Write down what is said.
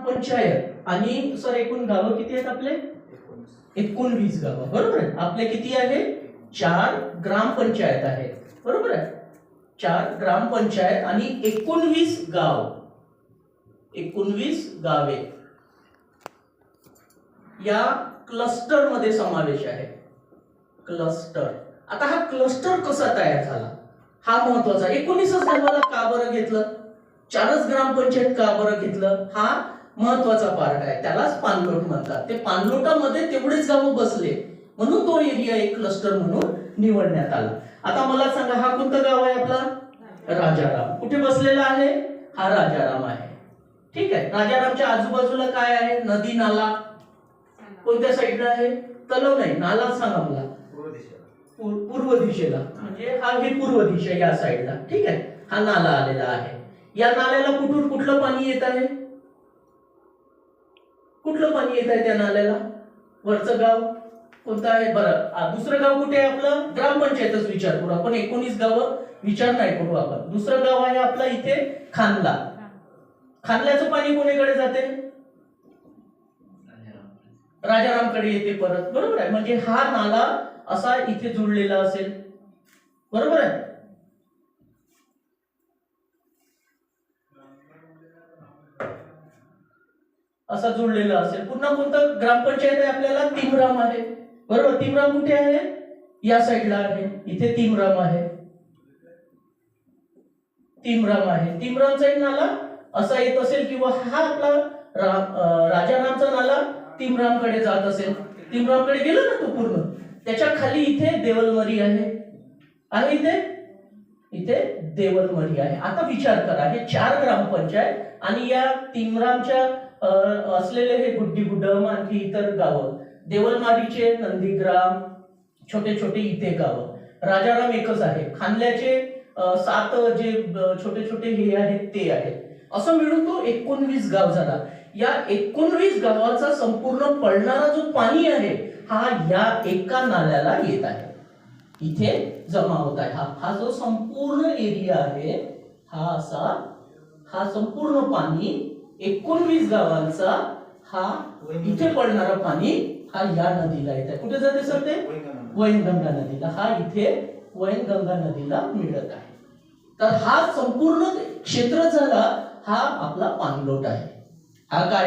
ग्रामपंचायत आणि सर एकूण गावं किती आहेत आपले? 19 गावं. बरोबर आहे. आपले किती आहे? 4 ग्रामपंचायत आहेत. बरोबर आहे. 4 ग्रामपंचायत आणि 19 गाव, 19 गावे या क्लस्टर मध्ये समावेश आहे. क्लस्टर. आता हा क्लस्टर कसा तयार झाला हा महत्वाचा. 19च गावाला का बरं घेतलं, 4च ग्रामपंचायत का बरं घेतलं, हा महत्वाचा पार्ट आहे. त्यालाच पाणलोट म्हणतात. ते पाणलोटामध्ये तेवढेच गाव बसले म्हणून तो एरिया एक क्लस्टर म्हणून निवडण्यात आला. आता मला सांगा हा कोणतं गाव आहे आपला? राजाराम. कुठे बसलेला आहे? हा राजाराम आहे. ठीक आहे. राजारामच्या आजूबाजूला काय आहे? नदी नाला. कोणत्या साईडला आहे? तलाव नाही, नाला सांगा मला. पूर्व दिशेला. म्हणजे हा ही पूर्व दिशा या साईडला. ठीक आहे. हा नाला आलेला आहे. या नाल्याला कुठून कुठलं पाणी येत आहे? कुठलं पाणी येत आहे त्या नाल्याला? वरचं गाव कोणतं आहे? बरं, दुसरं गाव कुठे आहे आपलं? ग्रामपंचायतच विचार करू आपण. 19 गावं विचार नाही करू आपण. दुसरं गाव आहे आपला इथे खानला. खानल्याचं पाणी कोणीकडे जाते? राजारामकडे येते परत. बरोबर आहे. म्हणजे हा नाला असा इथे जुळलेला असेल. बरोबर आहे. असा जुळलेला असेल. पुन्हा कोणतं ग्रामपंचायत आहे आपल्याला? तिमराम आहे. बरोबर. तिमराम कुठे आहे? या साईडला आहे. इथे तिमराम आहे. तिमराम आहे. तिमरामचा एक नाला असा येत असेल किंवा हा आपला राजारामचा नाला तिमरामकडे जात असेल. तिमरामकडे गेलो ना तो पूर्ण. त्याच्या खाली इथे देवलमरी आहे. आणि इथे देवलमरी आहे. आता विचार करा, हे 4 ग्रामपंचायत आणि या तिमरामच्या असलेले हे गुड्डीगुड्डम आणखी इतर गावं, देवलमारीचे नंदीग्राम, छोटे छोटे इथे गावं. राजाराम एकच आहे. खानल्याचे 7 जे छोटे छोटे हे आहेत ते आहेत. असं मिळून तो 19 गाव झाला. या 19 गावाचा संपूर्ण पडणारा जो पाणी आहे हा या एका नाल्याला येत आहे. इथे जमा होत आहे. हा जो संपूर्ण एरिया आहे हा संपूर्ण पाणी 19 गावांचा हा इथे पडणारा पाणी हा या नदीला येत आहे. कुठे जाते सर ते? वैनगंगा नदीला. हा इथे वैनगंगा नदीला मिळत आहे. तर हा संपूर्ण क्षेत्र झाला हा आपला पाणलोट आहे. हा काय